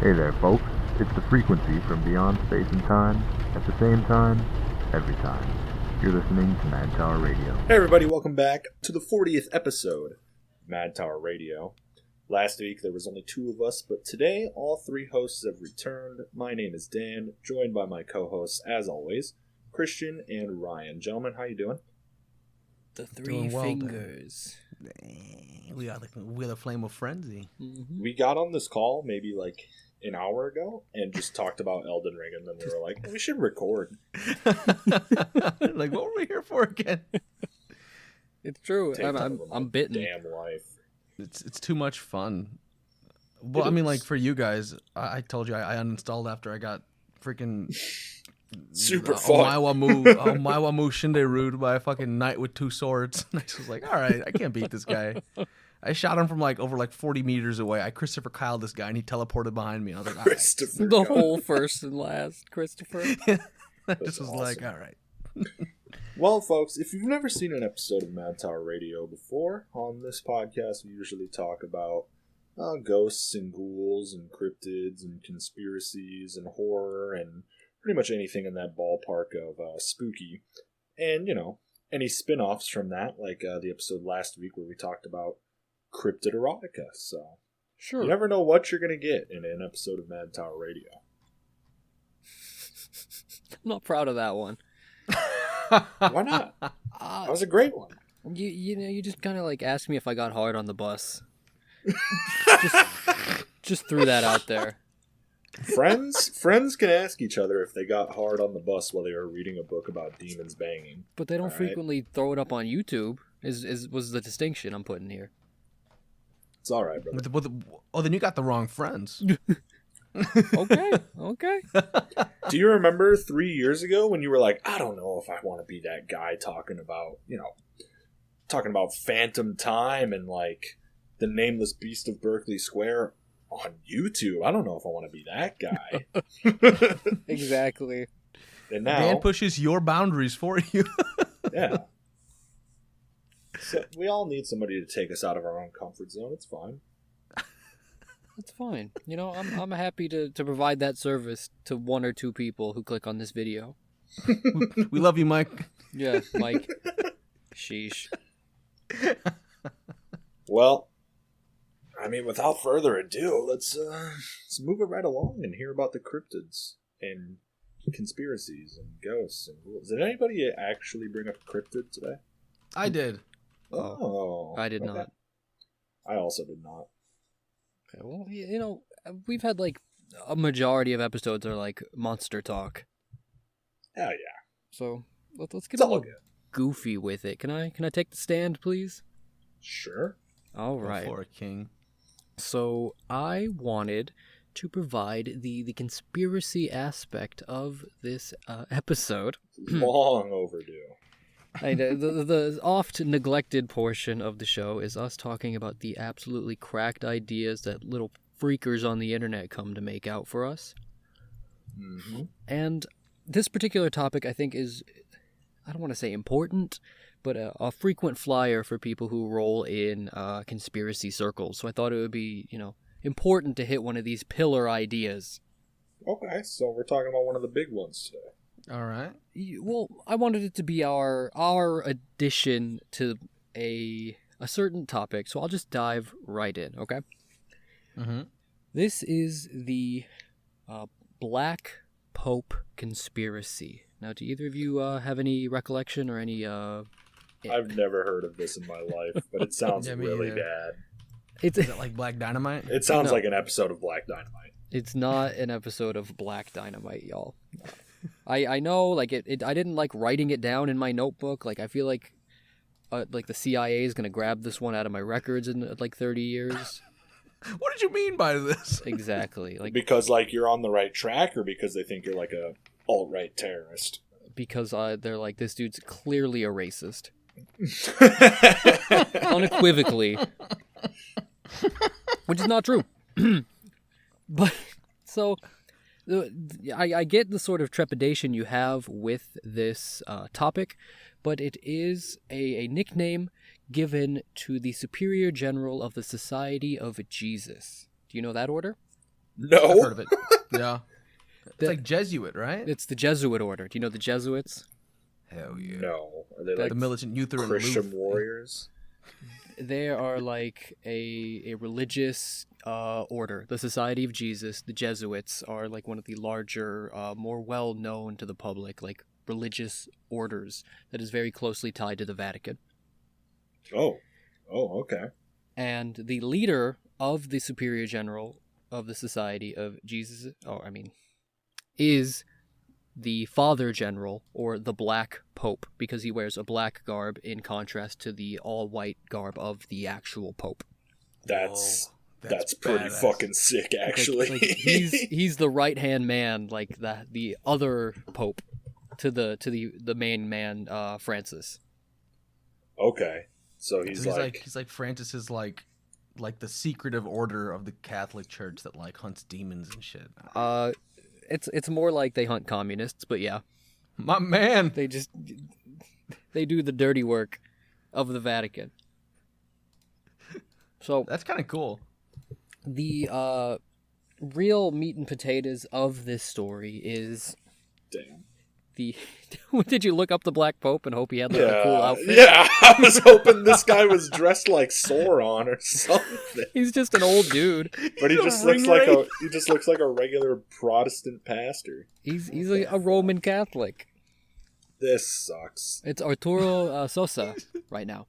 Hey there, folks. It's the frequency from beyond space and time, at the same time, every time. You're listening to Mad Tower Radio. Hey everybody, welcome back to the 40th episode of Mad Tower Radio. Last week there was only two of us, but today all three hosts have returned. My name is Dan, joined by my co-hosts, as always, Christian and Ryan. Gentlemen, how you doing? The three fingers. We are the flame of frenzy. Mm-hmm. We got on this call maybe like an hour ago and just talked about Elden Ring, and then we were like, we should record. Like, what were we here for again? It's true. I'm bitten. Damn life. It's too much fun. Well, I mean, like, for you guys, I told you I uninstalled after I got freaking super fun. Maiwamu Shinderu by a fucking knight with two swords. And I was like, all right, I can't beat this guy. I shot him from over 40 meters away. I Christopher Kyle this guy, and he teleported behind me. And I was like, all right. The whole first and last Christopher. I just was awesome. Like, all right. Well, folks, if you've never seen an episode of Mad Tower Radio before, on this podcast we usually talk about ghosts and ghouls and cryptids and conspiracies and horror and pretty much anything in that ballpark of spooky. And, you know, any spin-offs from that, like the episode last week where we talked about cryptid erotica. So, sure. You never know what you're going to get in an episode of Mad Tower Radio. I'm not proud of that one. Why not? That was a great one. You just kind of like asked me if I got hard on the bus. just threw that out there. Friends can ask each other if they got hard on the bus while they were reading a book about demons banging. But they don't frequently throw it up on YouTube. Was the distinction I'm putting here. It's all right, brother. Then you got the wrong friends. Okay. Do you remember 3 years ago when you were like, I don't know if I want to be that guy talking about Phantom Time and like the Nameless Beast of Berkeley Square on YouTube? I don't know if I want to be that guy. Exactly. And now Dan pushes your boundaries for you. Yeah. So we all need somebody to take us out of our own comfort zone. It's fine. That's fine. You know, I'm happy to provide that service to one or two people who click on this video. We love you, Mike. Yeah, Mike. Sheesh. Well, I mean, without further ado, let's move it right along and hear about the cryptids and conspiracies and ghosts and ghouls. Did anybody actually bring up a cryptid today? I did. Oh. I did not. I also did not. Okay, well, you know, we've had like a majority of episodes are like monster talk. Oh yeah. So let's get It's a all little good. goofy with it. Can I take the stand, please? Sure. All right. For a king. So I wanted to provide the conspiracy aspect of this episode. Long overdue. The oft neglected portion of the show is us talking about the absolutely cracked ideas that little freakers on the internet come to make out for us. Mm-hmm. And this particular topic, I think, is, I don't want to say important, but a frequent flyer for people who roll in conspiracy circles. So I thought it would be, important to hit one of these pillar ideas. Okay, so we're talking about one of the big ones today. All right. Well, I wanted it to be our addition to a certain topic, so I'll just dive right in, okay? Mm-hmm. This is the Black Pope conspiracy. Now, do either of you have any recollection or any... I've never heard of this in my life, but it sounds really bad. Is it like Black Dynamite? It sounds like an episode of Black Dynamite. It's not an episode of Black Dynamite, y'all. I know, like, I didn't like writing it down in my notebook. Like, I feel like the CIA is going to grab this one out of my records in, like, 30 years. What did you mean by this? Exactly. Like, because, like, you're on the right track, or because they think you're, like, a alt-right terrorist? Because they're like, this dude's clearly a racist. Unequivocally. Which is not true. But, so... I get the sort of trepidation you have with this topic, but it is a nickname given to the Superior General of the Society of Jesus. Do you know that order? No. I've heard of it. Yeah. It's like Jesuit, right? It's the Jesuit order. Do you know the Jesuits? Hell yeah. No. Are they like The militant youth are in Christian Louvre. warriors? They are like a religious order. The Society of Jesus, the Jesuits, are like one of the larger, more well known to the public, like religious orders that is very closely tied to the Vatican. Oh, okay. And the leader of the Superior General of the Society of Jesus, is the Father General, or the Black Pope, because he wears a black garb in contrast to the all-white garb of the actual Pope. That's pretty badass. fucking sick, actually. Like, he's the right-hand man, like the other Pope to the main man, Francis. Okay. So he's like Francis is like the secretive order of the Catholic Church that like hunts demons and shit. It's more like they hunt communists, but yeah. My man. They do the dirty work of the Vatican. So That's kind of cool. the real meat and potatoes of this story is damn. the. Did you look up the Black Pope and hope he had like a cool outfit? Yeah, I was hoping this guy was dressed like Sauron or something. He's just an old dude. But he just looks like a regular Protestant pastor. He's a Roman Catholic. This sucks. It's Arturo Sosa right now.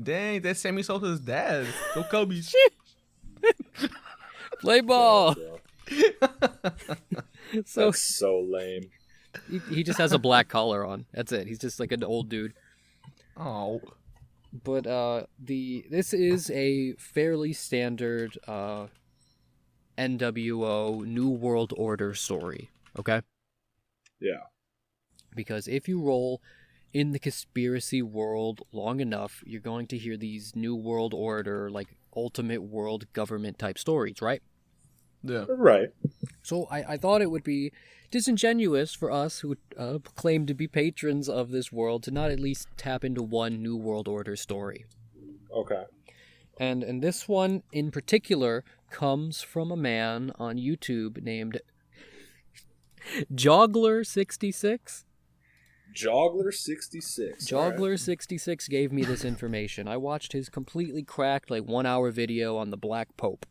Dang, that's Sammy Sosa's dad. Go Cubbies. Play ball. So That's so lame. he just has a black collar on. That's it. He's just like an old dude. Oh. But this is a fairly standard NWO New World Order story. Okay. Yeah. Because if you roll in the conspiracy world long enough, you're going to hear these New World Order, like ultimate world government type stories, right? Yeah. Right. So I thought it would be disingenuous for us who claim to be patrons of this world to not at least tap into one New World Order story. Okay. And this one in particular comes from a man on YouTube named Joggler66. Joggler66. Joggler66 gave me this information. I watched his completely cracked, like 1 hour video on the Black Pope.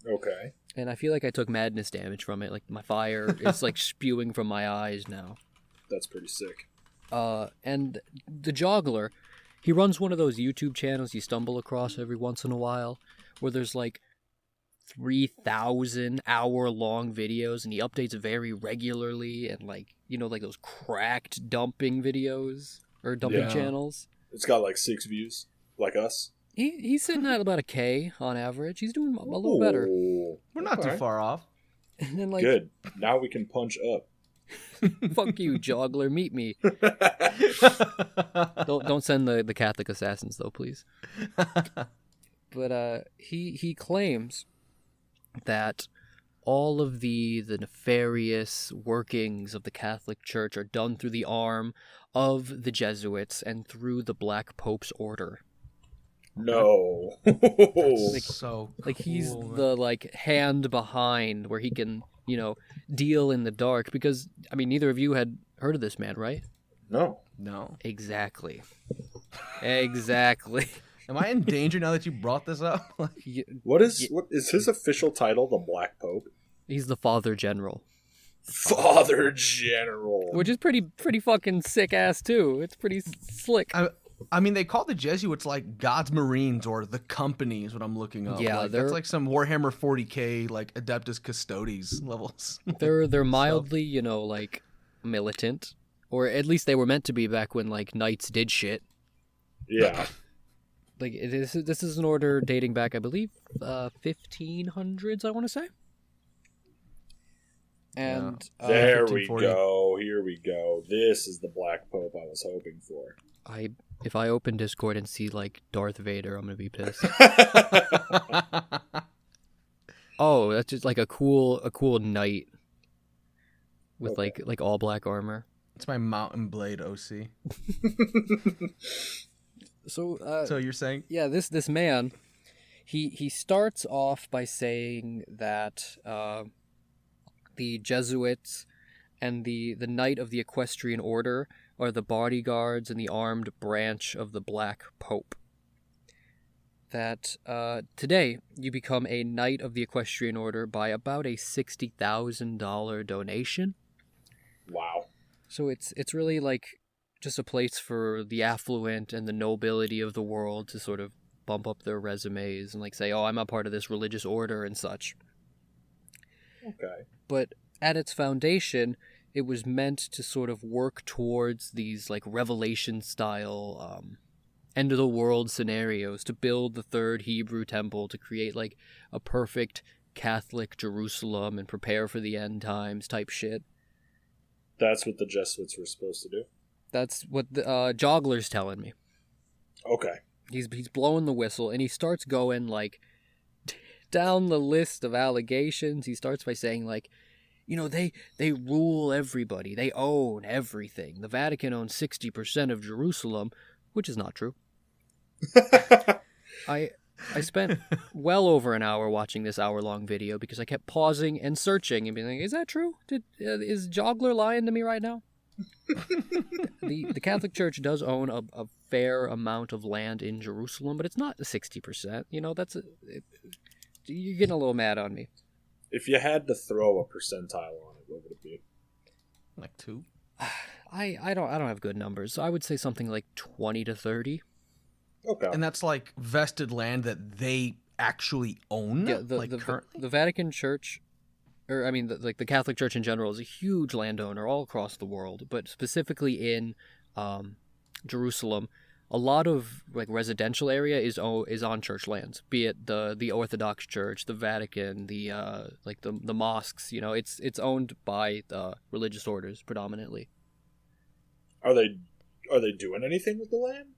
Okay. And I feel like I took madness damage from it. Like my fire is like spewing from my eyes now. That's pretty sick. And the Joggler, he runs one of those YouTube channels you stumble across every once in a while, where there's like 3,000 hour-long videos, and he updates very regularly, and like, you know, like those cracked dumping videos, or dumping channels. It's got like 6 views, like us. He's sitting at about a K on average. He's doing a little better. We're not too far off. And then like, good. Now we can punch up. fuck you, Joggler, meet me. Don't send the Catholic assassins though, please. But he claims that all of the nefarious workings of the Catholic Church are done through the arm of the Jesuits and through the Black Pope's order. No. So Like he's cool, man. the like hand behind where he can, you know, deal in the dark, because I mean neither of you had heard of this man, right? No. No. Exactly. Am I in danger now that you brought this up? What is his official title? The Black Pope? He's the Father General. Father General. Which is pretty fucking sick ass too. It's pretty slick. I mean, they call the Jesuits like God's Marines or the Company is what I'm looking up. Yeah, like, that's like some Warhammer 40k like Adeptus Custodes levels. They're mildly, you know, like militant, or at least they were meant to be back when like knights did shit. Yeah. Like this is an order dating back, I believe, 1500s. I want to say. And there we 1540. go. Here we go. This is the Black Pope I was hoping for. if I open Discord and see like Darth Vader, I'm gonna be pissed. Oh, that's just like a cool knight with like all black armor. It's my Mountain Blade OC. So So you're saying? yeah, this man, He starts off by saying that the Jesuits and the Knight of the Equestrian Order are the bodyguards and the armed branch of the Black Pope. That today you become a Knight of the Equestrian Order by about a $60,000 donation. Wow. So it's really like just a place for the affluent and the nobility of the world to sort of bump up their resumes and like say, oh, I'm a part of this religious order and such. Okay. But at its foundation, it was meant to sort of work towards these like Revelation style end of the world scenarios, to build the third Hebrew temple, to create like a perfect Catholic Jerusalem and prepare for the end times type shit. That's what the Jesuits were supposed to do? That's what the Jogler's telling me. Okay. He's blowing the whistle, and he starts going like down the list of allegations. He starts by saying like, you know, they rule everybody. They own everything. The Vatican owns 60% of Jerusalem, which is not true. I spent well over an hour watching this hour-long video because I kept pausing and searching and being like, is that true? Is Jogler lying to me right now? The Catholic Church does own a fair amount of land in Jerusalem, but it's not 60%. You know, you're getting a little mad on me. If you had to throw a percentile on it, what would it be? Like 2? I don't have good numbers, so I would say something like 20 to 30. Okay. And that's like vested land that they actually own? Yeah, currently? the Vatican Church, or I mean, the Catholic Church in general is a huge landowner all across the world, but specifically in Jerusalem, a lot of like residential area is on church lands, be it the Orthodox Church, the Vatican, the mosques. You know, it's owned by religious orders predominantly. Are they doing anything with the land?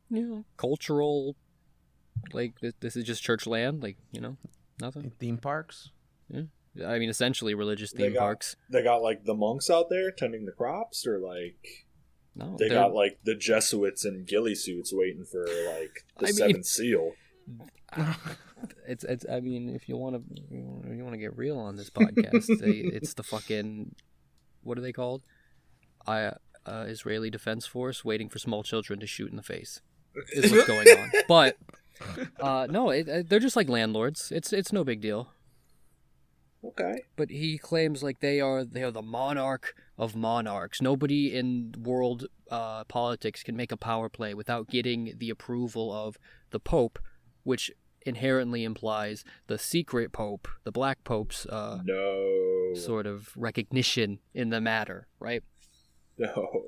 Yeah, cultural, like this is just church land, like, you know, nothing. Theme parks? Yeah, I mean, essentially religious theme parks. They got like the monks out there tending the crops, or like No, they got like the Jesuits in ghillie suits waiting for like the seventh seal. It's. I mean, if you want to get real on this podcast, it's the fucking, what are they called? Israeli Defense Force waiting for small children to shoot in the face. Is what's going on. But no, they're just like landlords. It's no big deal. Okay. But he claims like they are the monarch of monarchs. Nobody in world politics can make a power play without getting the approval of the Pope, which inherently implies the secret Pope, the Black Pope's sort of recognition in the matter, right? No.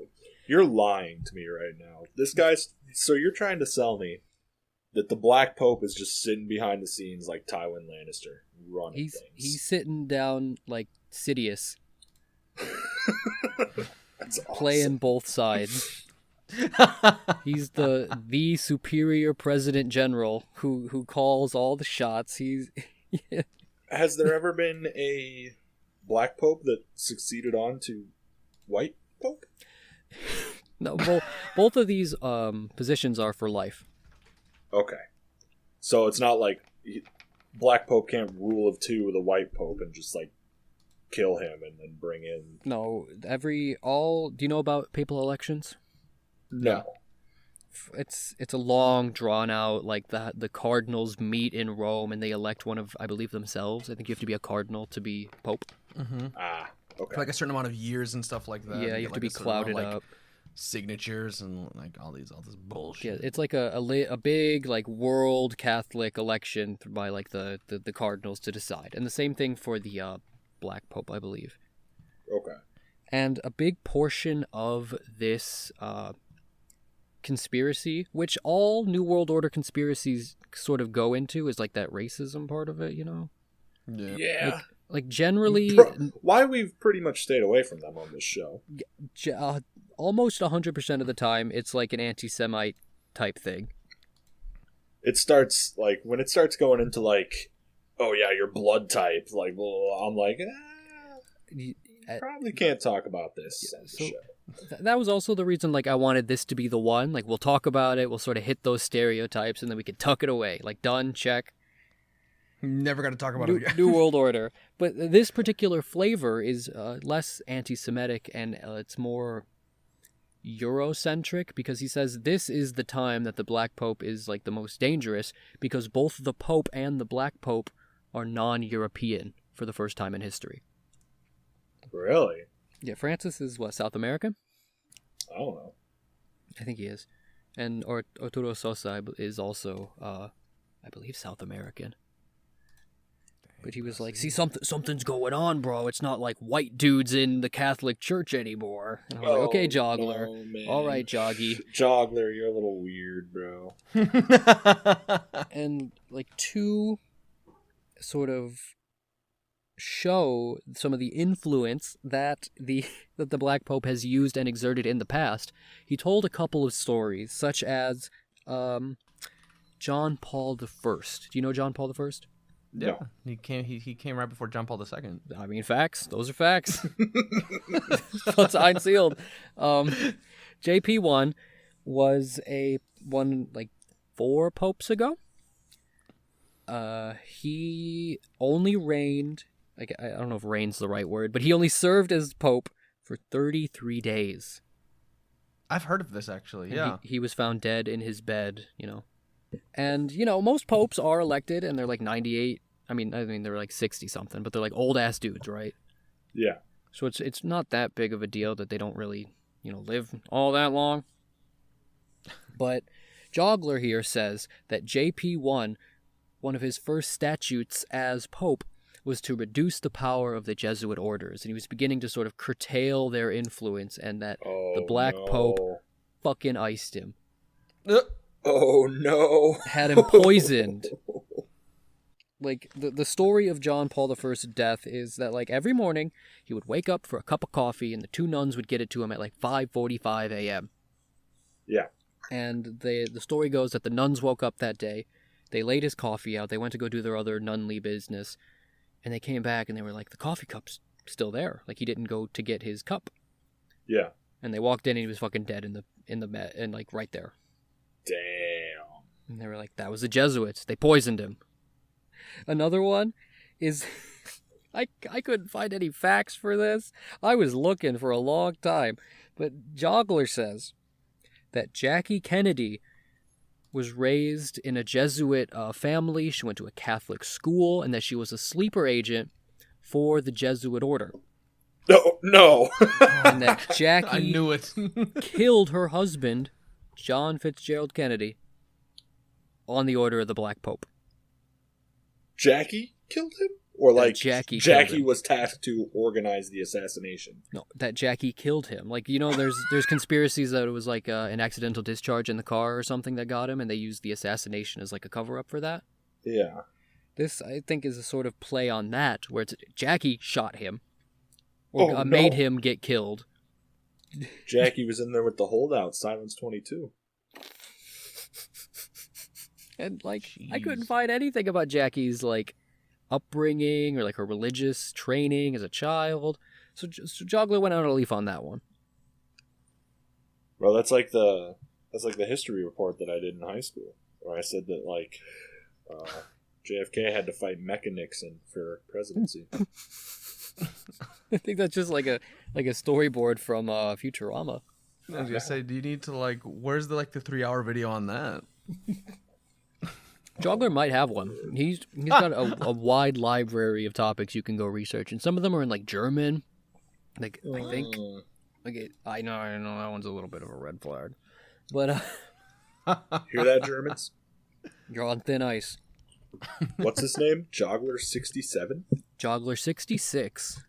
You're lying to me right now. So you're trying to sell me that the Black Pope is just sitting behind the scenes like Tywin Lannister, running things. He's sitting down like Sidious. That's awesome. Playing both sides. He's the superior president general who calls all the shots. Has there ever been a Black Pope that succeeded on to White Pope? No, both of these positions are for life. Okay. So it's not like Black Pope can't rule of two with a White Pope and just like kill him and then bring in... No, do you know about papal elections? No. It's a long, drawn out, like the cardinals meet in Rome and they elect one of, I believe, themselves. I think you have to be a cardinal to be pope. Mm-hmm. Ah, okay. For like a certain amount of years and stuff like that. Yeah, you have to be clouded up. Signatures and like all this bullshit. Yeah, it's like a big like world Catholic election by like the cardinals to decide, and the same thing for the Black Pope, I believe. Okay. And a big portion of this conspiracy, which all New World Order conspiracies sort of go into, is like that racism part of it, you know? Yeah. Like generally... Why we've pretty much stayed away from them on this show. Almost 100% of the time, it's like an anti-Semite type thing. It starts, like, when it starts going into, like, oh yeah, your blood type, like, well, I'm like, probably can't talk about this on the show. That was also the reason, like, I wanted this to be the one. Like, we'll talk about it, we'll sort of hit those stereotypes, and then we could tuck it away. Like, done, check. Never got to talk about it again. New World Order. But this particular flavor is less anti-Semitic, and it's more Eurocentric, because he says this is the time that the Black Pope is, like, the most dangerous, because both the Pope and the Black Pope are non-European for the first time in history. Really? Yeah, Francis is, what, South American? I don't know. I think he is. And Arturo Sosa is also, I believe, South American. But he was like, see, something's going on, bro. It's not like white dudes in the Catholic Church anymore. And I was like, okay, Joggler. No, all right, Joggy. Joggler, you're a little weird, bro. And, like, to sort of show some of the influence that the Black Pope has used and exerted in the past, he told a couple of stories, such as John Paul I. Do you know John Paul I? Yeah, he came right before John Paul II. I mean, facts. Those are facts. But signed, sealed. JP1 was one like 4 popes ago. He only reigned, like, I don't know if reign's the right word, but he only served as pope for 33 days. I've heard of this, actually. And yeah. He was found dead in his bed, you know. And, you know, most popes are elected, and they're like 98. I mean, they're like 60-something, but they're like old-ass dudes, right? Yeah. So it's not that big of a deal that they don't really, you know, live all that long. But Joggler here says that JP1, one of his first statutes as pope, was to reduce the power of the Jesuit orders, and he was beginning to sort of curtail their influence, and that the Black Pope fucking iced him. Oh, no. Had him poisoned. Like, the story of John Paul I's death is that, like, every morning he would wake up for a cup of coffee, and the 2 nuns would get it to him at, like, 5:45 a.m. Yeah. And the story goes that the nuns woke up that day, they laid his coffee out, they went to go do their other nunly business, and they came back, and they were like, the coffee cup's still there. Like, he didn't go to get his cup. Yeah. And they walked in, and he was fucking dead in the bed, and, like, right there. Damn. And they were like, that was the Jesuits. They poisoned him. Another one is, I couldn't find any facts for this. I was looking for a long time. But Joggler says that Jackie Kennedy was raised in a Jesuit family. She went to a Catholic school, and that she was a sleeper agent for the Jesuit order. No. And that Jackie I knew it. killed her husband, John Fitzgerald Kennedy, on the order of the Black Pope. Jackie killed him? Or like Jackie was tasked to organize the assassination? No, that Jackie killed him. Like, you know, there's conspiracies that it was like an accidental discharge in the car or something that got him, and they used the assassination as like a cover-up for that. Yeah. This, I think, is a sort of play on that, where it's Jackie shot him, or made him get killed. Jackie was in there with the holdout, Silence 22. And, like, Jeez. I couldn't find anything about Jackie's, like, upbringing or, like, her religious training as a child. So Joggler went out on a leaf on that one. Well, that's like the history report that I did in high school, where I said that, like, JFK had to fight Mecca Nixon for presidency. I think that's just like a storyboard from Futurama. I was gonna say, do you need to, like, where's the 3-hour video on that? Joggler might have one. He's got a wide library of topics you can go research, and some of them are in like German. Like, I think, I know that one's a little bit of a red flag, but Hear that, Germans? you're on thin ice. What's his name? Joggler 67? Joggler 66.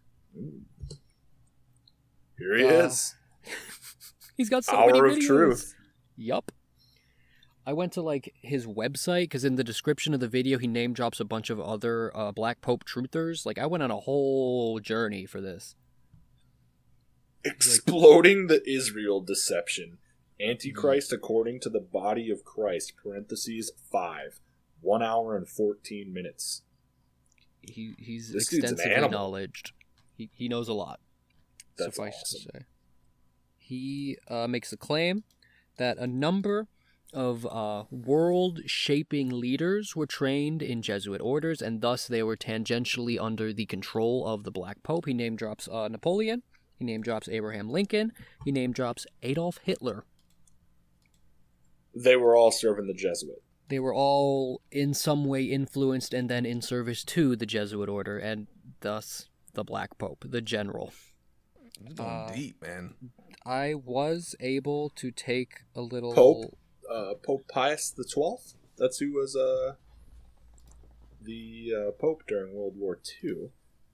Here he is. He's got so Hour many of videos. truth. Yup. I went to like his website because in the description of the video he name drops a bunch of other Black Pope truthers. Like, I went on a whole journey for this. Exploding the Israel deception. Antichrist according to the body of Christ, parentheses 5. 1 hour and 14 minutes. He's This dude's an extensively animal. knowledged. He knows a lot. That's suffice awesome. to say. he makes a claim that a number of world-shaping leaders were trained in Jesuit orders, and thus they were tangentially under the control of the Black Pope. He name drops Napoleon. He name drops Abraham Lincoln. He name drops Adolf Hitler. They were all serving the Jesuit. They were all in some way influenced and then in service to the Jesuit order, and thus the Black Pope, the general. It's going deep, man. I was able to take a little... Pope Pius XII? That's who was the Pope during World War II.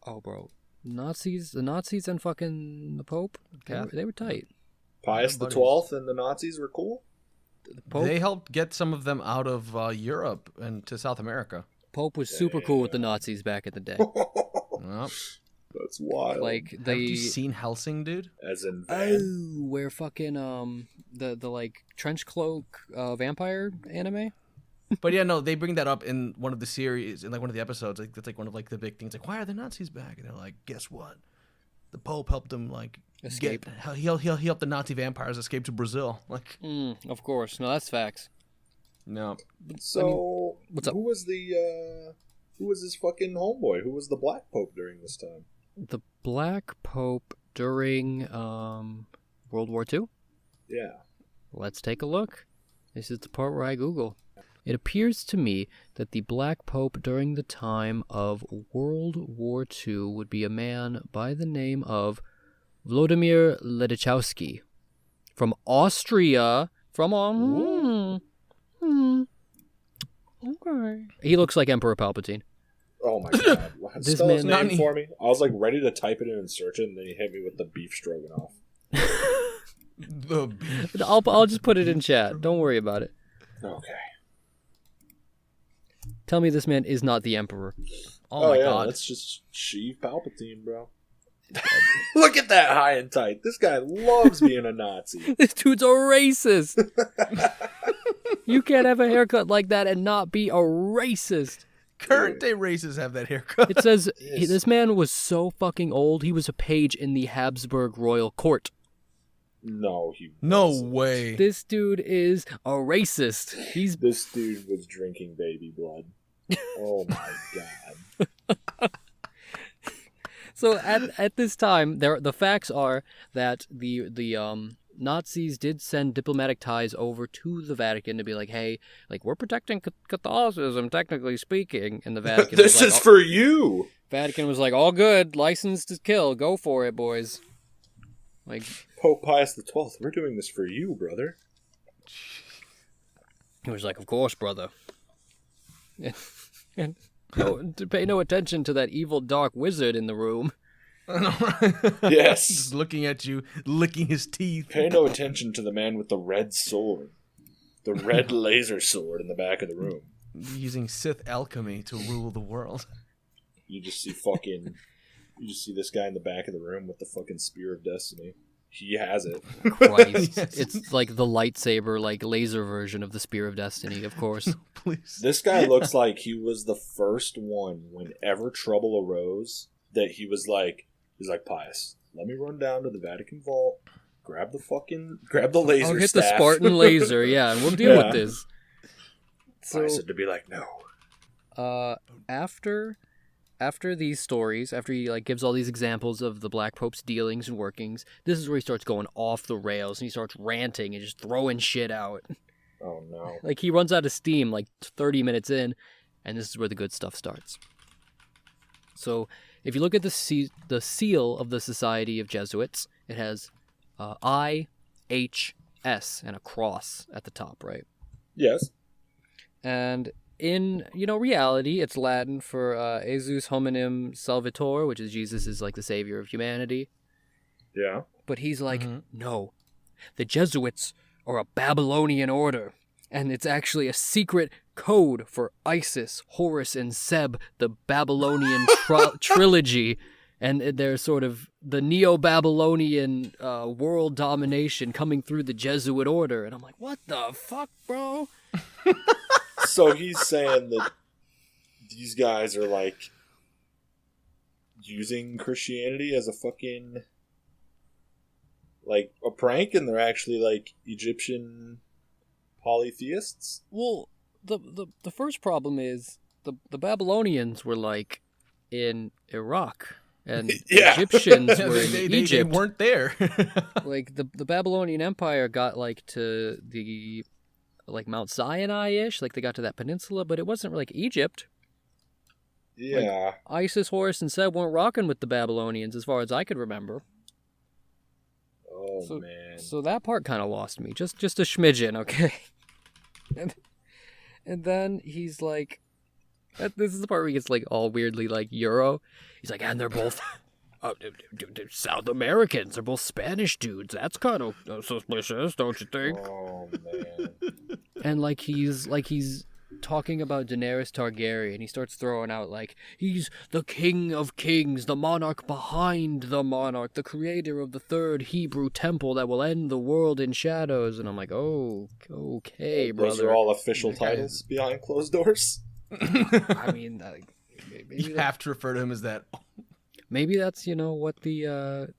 Oh, bro. The Nazis and fucking the Pope, they were tight. Pius XII and the Nazis were cool? The Pope, They helped get some of them out of Europe and to South America. Pope was super cool with the Nazis back in the day. Yep. That's wild. Like, Have you seen Helsing, dude? As in where fucking the like trench cloak vampire anime. But yeah, no, they bring that up in one of the series, in like one of the episodes. Like that's like one of like the big things. Like, why are the Nazis back? And they're like, guess what? The Pope helped them like Escape. He helped the Nazi vampires escape to Brazil. Like, Of course, no, that's facts. no. So, what's up? Who was his fucking homeboy? Who was the Black Pope during this time? The Black Pope during World War II? Yeah. Let's take a look. This is the part where I Google. It appears to me that the Black Pope during the time of World War II would be a man by the name of Vladimir Ledachowski from Austria. Okay. He looks like Emperor Palpatine. Oh my god. This Spell his man- name for me. I was like ready to type it in and search it, and then he hit me with the beef stroganoff. I'll just put it in chat. Don't worry about it. Okay. Tell me this man is not the Emperor. Oh my yeah, god. that's just Sheev Palpatine, bro. Look at that high and tight. This guy loves being a Nazi. This dude's a racist. You can't have a haircut like that and not be a racist. Current day races have that haircut. It says this man was so fucking old, he was a page in the Habsburg royal court. No, he No wasn't. way. This dude is a racist. This dude was drinking baby blood. Oh my god. So at this time, the facts are that the Nazis did send diplomatic ties over to the Vatican to be like, hey, like we're protecting Catholicism, technically speaking, and the Vatican. This was like, is for you. Vatican was like, all good, license to kill, go for it, boys. Like Pope Pius XII, we're doing this for you, brother. he was like, of course, brother. And no, to pay no attention to that evil dark wizard in the room. Yes. Just looking at you, licking his teeth. Pay no attention to the man with the red sword. The red laser sword in the back of the room. Using Sith alchemy to rule the world. You just see this guy in the back of the room with the fucking Spear of Destiny. He has it. Christ. Yes. It's like the lightsaber, like laser version of the Spear of Destiny, of course. Please. This guy looks like he was the first one whenever trouble arose that he's like, Pius, let me run down to the Vatican vault, grab the laser I'll hit staff. the Spartan laser, yeah, and we'll deal with this. Pius had to be like, no. After these stories, after he like gives all these examples of the Black Pope's dealings and workings, this is where he starts going off the rails and he starts ranting and just throwing shit out. Oh no. Like he runs out of steam like 30 minutes in, and this is where the good stuff starts. So if you look at the seal of the Society of Jesuits, it has IHS and a cross at the top, right? Yes. And in, reality, it's Latin for Jesus hominem salvator, which is Jesus is like the savior of humanity. Yeah. But he's like, no, the Jesuits are a Babylonian order, and it's actually a secret code for Isis, Horus, and Seb, the Babylonian trilogy, and they're sort of the Neo-Babylonian world domination coming through the Jesuit order. And I'm like, what the fuck, bro? So he's saying that these guys are like using Christianity as a fucking like a prank and they're actually like Egyptian polytheists? Well, the first problem is the Babylonians were like in Iraq, and Yeah. Egyptians were in they Egypt. weren't there. Like the Babylonian Empire got like to the like Mount Sinai-ish, like they got to that peninsula, but it wasn't like Egypt. Yeah. Isis, Horus, and Seb weren't rocking with the Babylonians as far as I could remember. Oh, man. So that part kind of lost me, just a smidgen, okay. And then he's like, this is the part where he gets like all weirdly like Euro. He's like, and they're both South Americans. They're both Spanish dudes. That's kind of suspicious, don't you think? Oh, man. And like he's talking about Daenerys Targaryen. He starts throwing out like he's the king of kings, the monarch behind the monarch, the creator of the third Hebrew temple that will end the world in shadows. And I'm like, oh, okay, brother. Those are all official titles behind closed doors? I mean, maybe You have to refer to him as that. maybe that's what the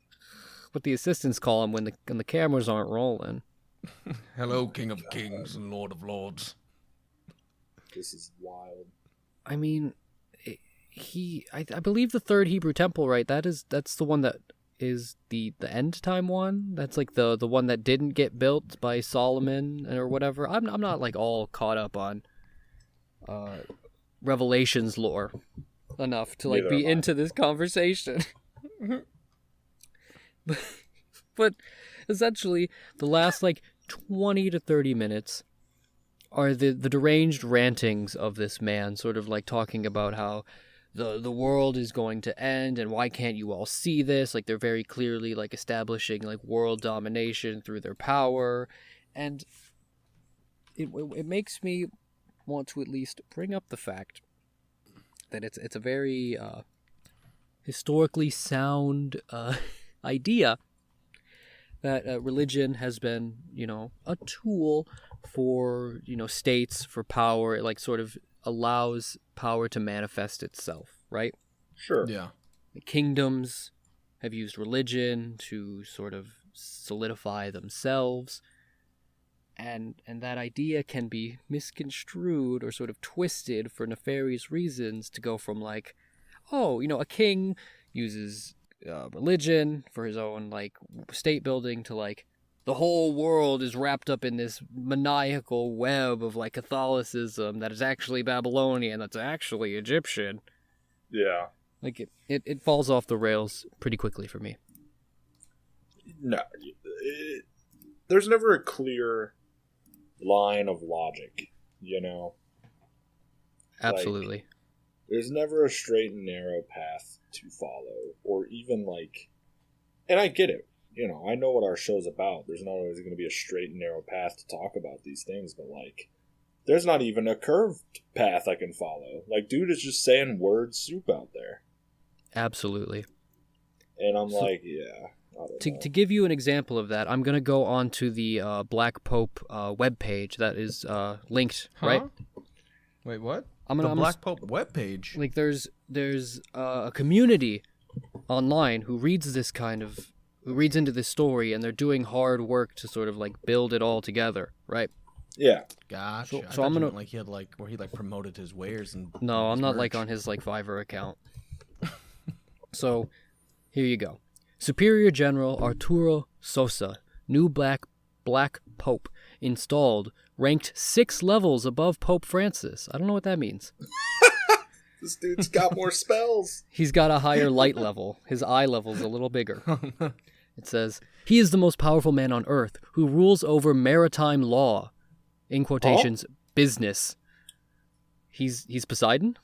assistants call him when the cameras aren't rolling. Hello, King of Kings and Lord of Lords. This is wild. I mean, I believe the third Hebrew temple, right? That's the one that is the end time one. That's like the one that didn't get built by Solomon or whatever. I'm not like all caught up on Revelations lore enough to like be into this conversation. But essentially, the last like 20 to 30 minutes are the deranged rantings of this man, sort of like talking about how the world is going to end and why can't you all see this? Like they're very clearly like establishing like world domination through their power, and it makes me want to at least bring up the fact that it's a very historically sound idea that religion has been, a tool for, states, for power. It like sort of allows power to manifest itself, right? Sure. Yeah. Kingdoms have used religion to sort of solidify themselves. And that idea can be misconstrued or sort of twisted for nefarious reasons to go from like, oh, a king uses religion for his own like state building to like the whole world is wrapped up in this maniacal web of like Catholicism that is actually Babylonian, that's actually Egyptian. Yeah. Like it falls off the rails pretty quickly for me. No. There's never a clear line of logic, Absolutely. Like, there's never a straight and narrow path to follow, or even like, and I get it, I know what our show's about. There's not always going to be a straight and narrow path to talk about these things, but like, there's not even a curved path I can follow. Like, dude is just saying word soup out there. Absolutely. And I'm like, yeah. To give you an example of that, I'm going to go on to the Black Pope webpage that is linked, right? Wait, what? The Black Pope webpage? Like, there's a community online who reads into this story, and they're doing hard work to sort of, like, build it all together, right? Yeah. Gotcha. So I'm gonna like he had like where he like promoted his wares and. No, I'm not merch. like on his like Fiverr account. So, here you go. Superior General Arturo Sosa, new black Pope, installed, ranked 6 levels above Pope Francis. I don't know what that means. This dude's got more spells. He's got a higher light level. His eye level's a little bigger. It says, he is the most powerful man on earth who rules over maritime law. In quotations, business. He's Poseidon?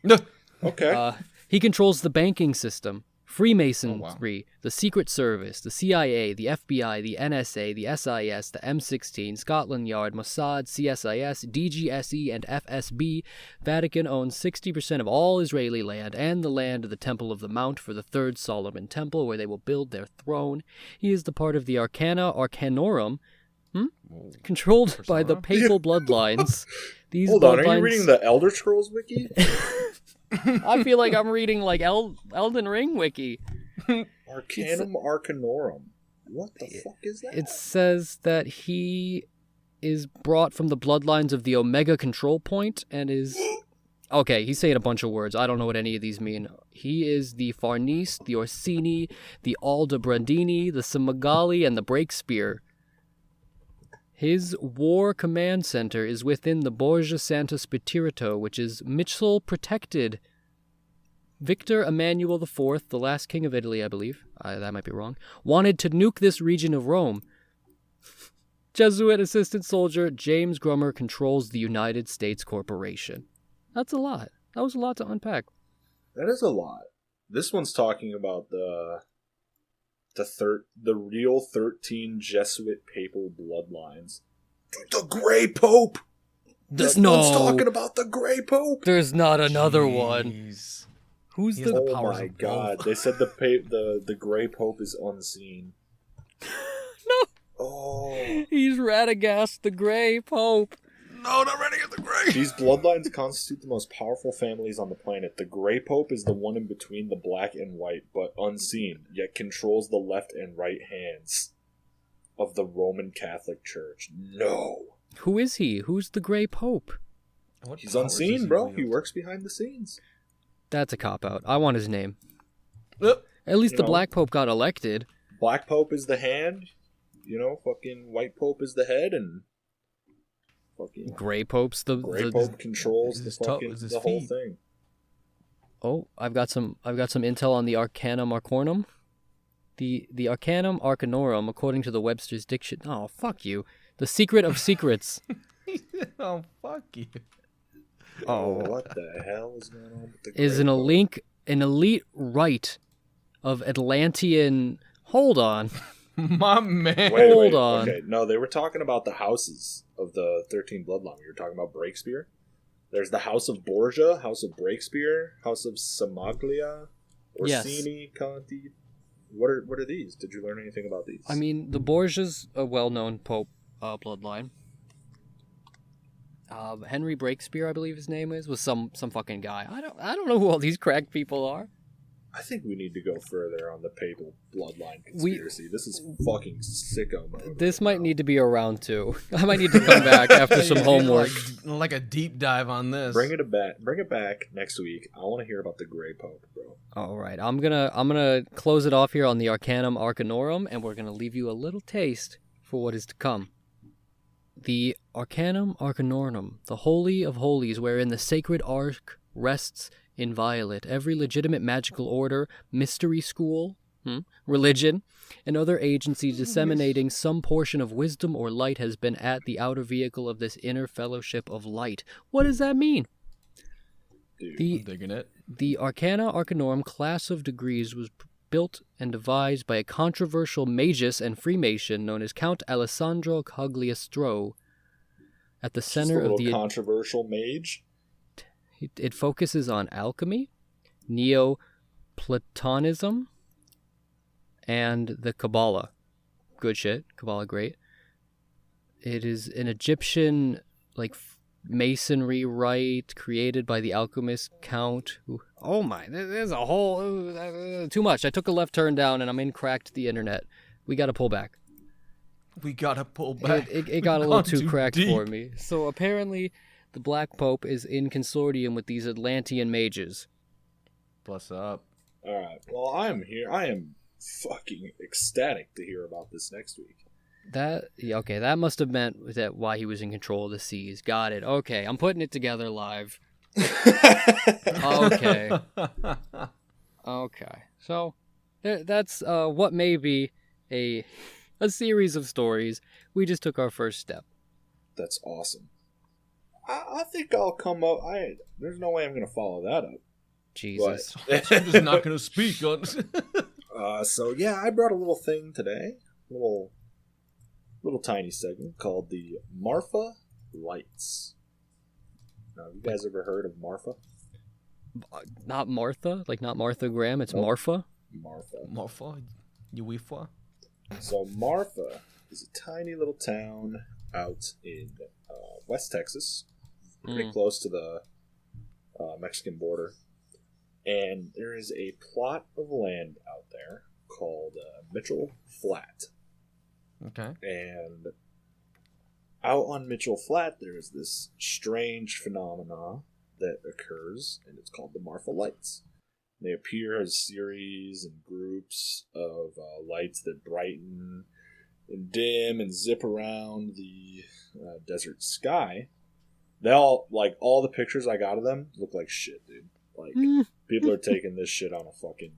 No. Okay. He controls the banking system, Freemasonry, the Secret Service, the CIA, the FBI, the NSA, the SIS, the M16, Scotland Yard, Mossad, CSIS, DGSE, and FSB. Vatican owns 60% of all Israeli land and the land of the Temple of the Mount for the Third Solomon Temple, where they will build their throne. He is the part of the Arcanorum, controlled by the papal bloodlines. These Hold on, are you reading the Elder Scrolls wiki? I feel like I'm reading like Elden Ring wiki. Arcanorum. What the fuck is that? It says that he is brought from the bloodlines of the Omega Control Point and is... Okay, he's saying a bunch of words. I don't know what any of these mean. He is the Farnese, the Orsini, the Aldobrandini, the Samagali, and the Breakspear. His war command center is within the Borgia Santa Spirito, which is Mitchell protected. Victor Emmanuel IV, the last king of Italy, I believe, that might be wrong, wanted to nuke this region of Rome. Jesuit assistant soldier James Grummer controls the United States Corporation. That's a lot. That was a lot to unpack. That is a lot. This one's talking about the real 13 Jesuit papal bloodlines. The Grey Pope! This one's talking about the Grey Pope! There's not another one. Who's He the... has Oh powers my of god, both. they said the Grey Pope is unseen. No! Oh. He's Radagast, the Grey Pope. No, not ready at the grave. These bloodlines constitute the most powerful families on the planet. The Grey Pope is the one in between the black and white, but unseen, yet controls the left and right hands of the Roman Catholic Church. No. Who is he? Who's the Grey Pope? What He's powers does unseen, bro. wield? He works behind the scenes. That's a cop-out. I want his name. Yep. At least You the know. Black Pope got elected. Black Pope is the hand, fucking White Pope is the head, and fucking Grey Pope's the... Grey the Pope controls is the his toe- fucking is his the whole feet. thing. Oh, I've got some intel on the Arcanum Arcornum. The Arcanum Arcanorum, according to the Webster's Diction... Oh, fuck you. The Secret of Secrets. Oh, fuck you. Oh, what the hell is going on with the Is Grey Pope? an elite rite of Atlantean... Hold on. My man. Hold on. Okay, no, they were talking about the houses of the 13 bloodline. We were talking about Breakspear. There's the House of Borgia, House of Breakspear, House of Samaglia, Orsini, Conti. What are these? Did you learn anything about these? I mean, the Borgia's a well-known Pope bloodline. Henry Breakspear, I believe his name was some fucking guy. I don't know who all these crack people are. I think we need to go further on the papal bloodline conspiracy. This is fucking sicko mode. This might need to be a round 2. I might need to come back after some homework. Like a deep dive on this. Bring it back next week. I want to hear about the Grey Pope, bro. All right, I'm gonna close it off here on the Arcanum Arcanorum, and we're gonna leave you a little taste for what is to come. The Arcanum Arcanorum, the Holy of Holies, wherein the sacred ark rests inviolate. Every legitimate magical order, mystery school, religion, and other agencies disseminating some portion of wisdom or light has been at the outer vehicle of this inner fellowship of light. What does that mean? Dude, I'm digging it. The Arcana Arcanorum class of degrees was built and devised by a controversial magus and Freemason known as Count Alessandro Cagliostro at the just center a of little the... controversial mage. It focuses on alchemy, Neoplatonism, and the Kabbalah. Good shit. Kabbalah, great. It is an Egyptian, masonry rite created by the alchemist Count. Oh my, there's a whole... too much. I took a left turn down and I'm in cracked the internet. We gotta pull back. We gotta pull back. It got a little Gone too cracked deep. for me. So apparently... The Black Pope is in consortium with these Atlantean mages. Plus up. Alright, well, I'm here. I am fucking ecstatic to hear about this next week. That must have meant that why he was in control of the seas. Got it. Okay, I'm putting it together live. Okay. Okay. So, that's what may be a series of stories. We just took our first step. That's awesome. I think I'll come up. There's no way I'm going to follow that up. Jesus. But, I'm just not gonna speak on. so yeah, I brought a little thing today. Little tiny segment called the Marfa Lights. Now, have you guys ever heard of Marfa? Not Martha? Not Martha Graham, it's Marfa? Marfa, UEFA. So Marfa is a tiny little town out in West Texas, pretty close to the Mexican border. And there is a plot of land out there called Mitchell Flat. Okay. And out on Mitchell Flat, there's this strange phenomena that occurs, and it's called the Marfa lights. They appear as series and groups of lights that brighten and dim and zip around the desert sky. They all, like, all the pictures I got of them look like shit, dude. Like, people are taking this shit on a fucking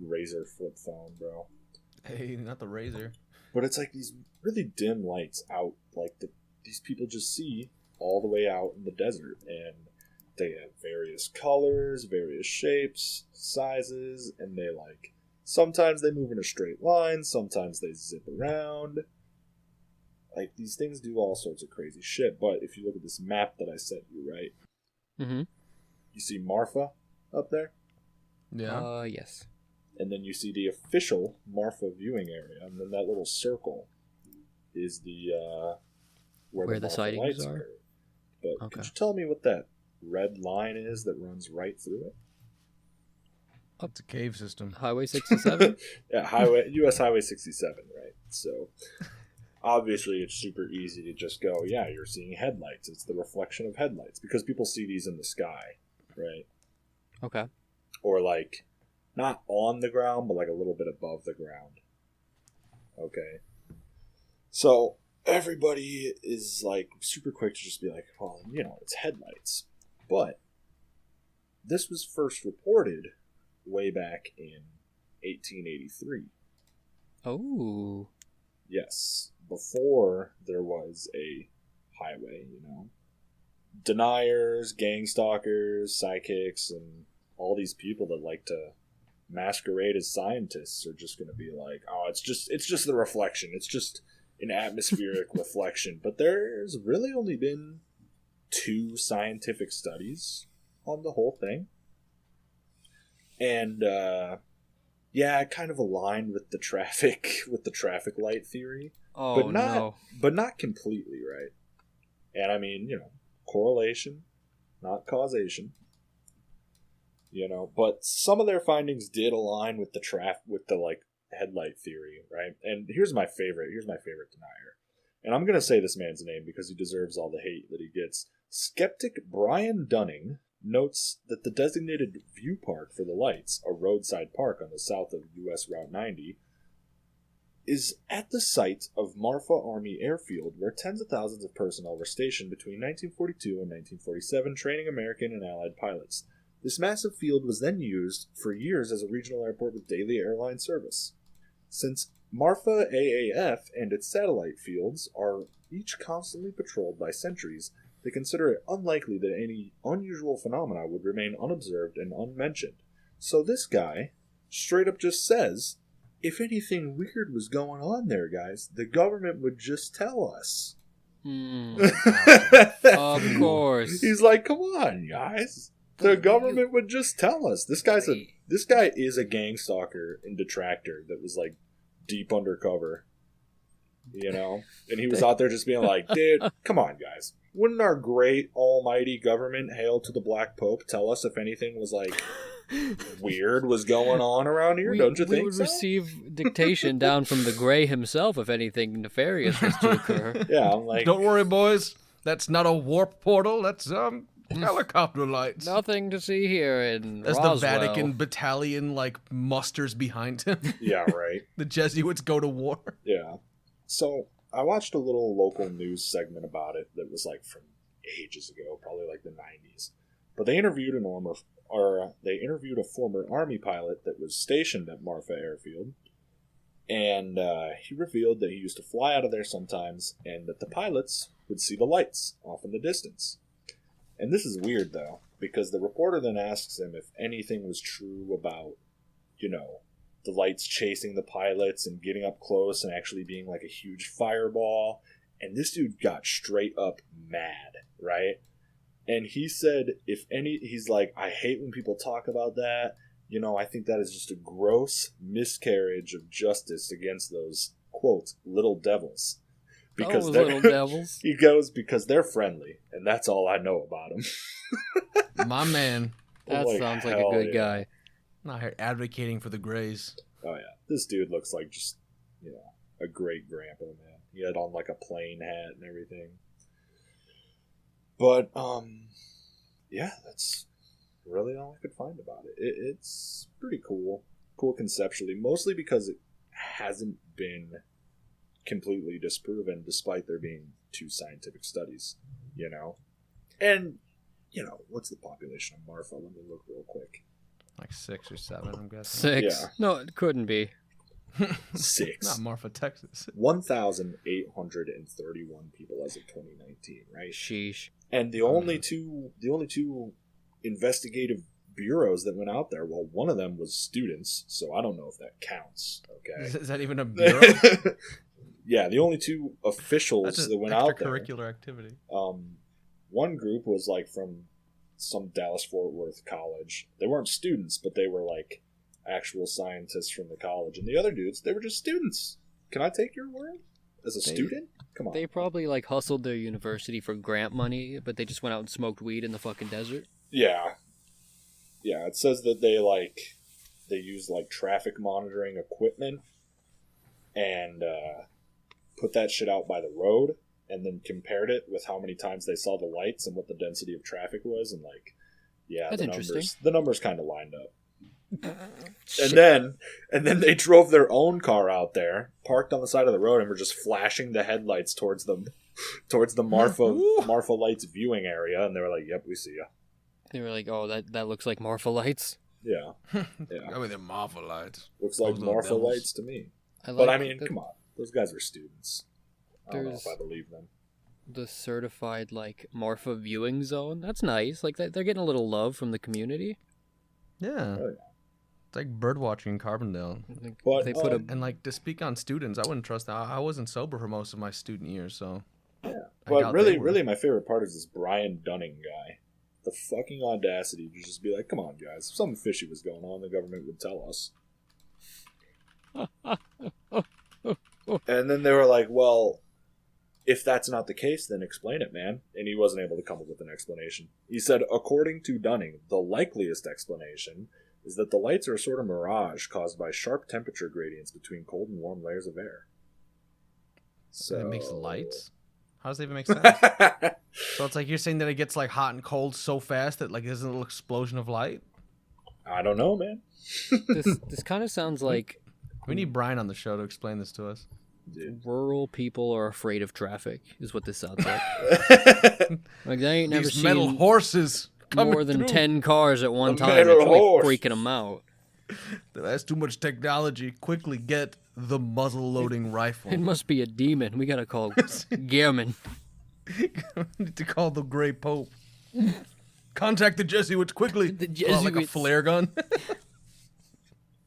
Razor flip phone, bro. Hey, not the Razor. But it's like these really dim lights out, like these people just see all the way out in the desert, and they have various colors, various shapes, sizes, and they like sometimes they move in a straight line, sometimes they zip around. Like, these things do all sorts of crazy shit. But if you look at this map that I sent you, right? Mm-hmm. You see Marfa up there, Yeah. Yes. and then you see the official Marfa viewing area, and then that little circle is the where the Marfa sightings lights are? occur. But Okay. could you tell me what that red line is that runs right through it? It's a cave system. Highway 67? Yeah, US Highway 67, right? So obviously it's super easy to just go, yeah, you're seeing headlights. It's the reflection of headlights, because people see these in the sky, right? Okay. Or like not on the ground, but like a little bit above the ground. Okay. So everybody is like super quick to just be like, well, you know, it's headlights. But this was first reported way back in 1883. Oh. Yes. Before there was a highway, you know. Deniers, gang stalkers, psychics, and all these people that like to masquerade as scientists are just going to be like, oh, it's just the reflection. It's just an atmospheric reflection. But there's really only been 2 scientific studies on the whole thing. And yeah, it kind of aligned with the traffic light theory. Oh, but not, no. But not completely, right? And I mean, you know, correlation, not causation. You know, but some of their findings did align with the like headlight theory, right? And here's my favorite denier. And I'm going to say this man's name because he deserves all the hate that he gets. Skeptic Brian Dunning notes that the designated view park for the lights, a roadside park on the south of US Route 90, is at the site of Marfa Army Airfield, where tens of thousands of personnel were stationed between 1942 and 1947 training American and Allied pilots. This massive field was then used for years as a regional airport with daily airline service. Since Marfa AAF and its satellite fields are each constantly patrolled by sentries, they consider it unlikely that any unusual phenomena would remain unobserved and unmentioned. So this guy straight up just says, if anything weird was going on there, guys, the government would just tell us. Of course. He's like, come on, guys. The government would just tell us. This guy is a gang stalker and detractor that was like deep undercover, you know? And he was out there just being like, dude, come on, guys. Wouldn't our great almighty government, hail to the Black Pope, tell us if anything was like weird was going on around here? Don't you think so? We would receive dictation down from the Gray himself if anything nefarious was to occur. Yeah, I'm like, Don't worry, boys. That's not a warp portal. That's helicopter lights. Nothing to see here in As Roswell. the Vatican battalion like musters behind him. yeah, right. The Jesuits go to war. Yeah. So I watched a little local news segment about it that was like from ages ago, probably like the 90s. But they interviewed a former Army pilot that was stationed at Marfa Airfield, and he revealed that he used to fly out of there sometimes, and that the pilots would see the lights off in the distance. And this is weird, though, because the reporter then asks him if anything was true about, you know, the lights chasing the pilots and getting up close and actually being like a huge fireball. And this dude got straight up mad, right? And he said, he's like, I hate when people talk about that. You know, I think that is just a gross miscarriage of justice against those, quote, little devils. Because those they're little devils. He goes, because they're friendly, and that's all I know about them. My man. That sounds like a good guy. Not here advocating for the Greys. Oh, yeah. This dude looks like just, you know, a great grandpa, man. He had on like a plane hat and everything. But yeah, that's really all I could find about it. It's pretty cool conceptually, mostly because it hasn't been completely disproven, despite there being 2 scientific studies. And what's the population of Marfa? Let me look real quick. Like 6 or 7, I'm guessing. 6. Yeah. No, it couldn't be. 6. Not Marfa, Texas. 1,831 people as of 2019, right? Sheesh. And the only two investigative bureaus that went out there, well, one of them was students, so I don't know if that counts. Okay. Is that even a bureau? Yeah, the only 2 officials that went out there. Extracurricular activity. One group was like from some Dallas-Fort Worth college. They weren't students, but they were like actual scientists from the college. And the other dudes, they were just students. Can I take your word? As a student? Come on. They probably like hustled their university for grant money, but they just went out and smoked weed in the fucking desert. Yeah. Yeah, it says that they use like traffic monitoring equipment and put that shit out by the road and then compared it with how many times they saw the lights and what the density of traffic was, and like, yeah, That's interesting. The numbers kind of lined up. And then they drove their own car out there, parked on the side of the road, and were just flashing the headlights towards the Marfa Lights viewing area, and they were like, "Yep, we see ya." They were like, "Oh, that looks like Marfa Lights." Yeah, yeah. I mean, they're Marfa Lights. Looks like Those little Marfa devils. Lights to me. But I mean, come on, those guys were students. I don't know There's- if I believe them. The certified like Marfa viewing zone. That's nice. Like they're getting a little love from the community. Yeah. Oh, yeah. It's like bird watching in Carbondale. Like, But, they put a And like to speak on students, I wouldn't trust that. I wasn't sober for most of my student years, so Yeah. I But doubt they were. really, my favorite part is this Brian Dunning guy. The fucking audacity to just be like, "Come on, guys, if something fishy was going on, the government would tell us." And then they were like, "Well, if that's not the case, then explain it, man." And he wasn't able to come up with an explanation. He said, according to Dunning, the likeliest explanation is that the lights are a sort of mirage caused by sharp temperature gradients between cold and warm layers of air. So it makes lights. How does that even make sense? I So it's like you're saying that it gets like hot and cold so fast that like there's a little explosion of light. don't know, man. this kind of sounds like We need Brian on the show to explain this to us. Dude. rural people are afraid of traffic. Is what this sounds like. Like they ain't never These metal seen horses coming more than through. 10 cars at one The time. metal It's really horse. freaking them out. That's too much technology. Quickly get the muzzle loading rifle. It must be a demon. We gotta call Gehrman. Need to call the Grey Pope. Contact the Jesuits quickly. The Pull out like a Jesuits. flare gun.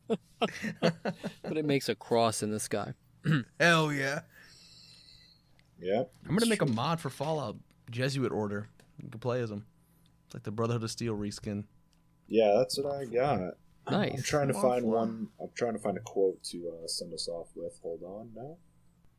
But it makes a cross in the sky. Hell yeah. Yeah. I'm gonna make a mod for Fallout. Jesuit order. You can play as them. It's like the Brotherhood of Steel reskin. Yeah, that's what I got. I'm Nice. trying to find Awful. one. I'm trying to find a quote to send us off with. Hold on now.